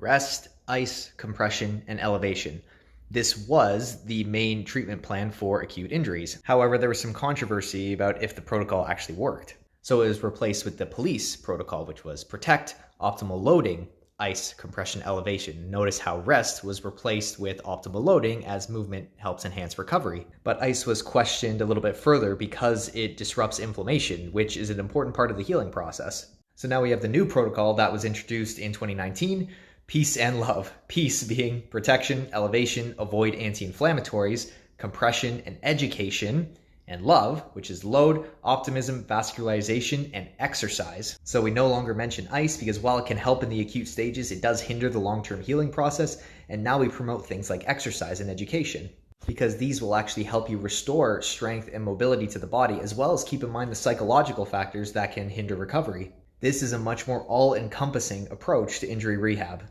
Rest, ice, compression, and elevation. This was the main treatment plan for acute injuries. However, there was some controversy about if the protocol actually worked. So it was replaced with the police protocol, which was protect, optimal loading, ice, compression, elevation. Notice how rest was replaced with optimal loading as movement helps enhance recovery. But ice was questioned a little bit further because it disrupts inflammation, which is an important part of the healing process. So now we have the new protocol that was introduced in 2019, peace and love. Peace being protection, elevation, avoid anti-inflammatories, compression and education, and love, which is load, optimism, vascularization, and exercise. So we no longer mention ice because while it can help in the acute stages, it does hinder the long-term healing process. And now we promote things like exercise and education because these will actually help you restore strength and mobility to the body, as well as keep in mind the psychological factors that can hinder recovery. This is a much more all-encompassing approach to injury rehab.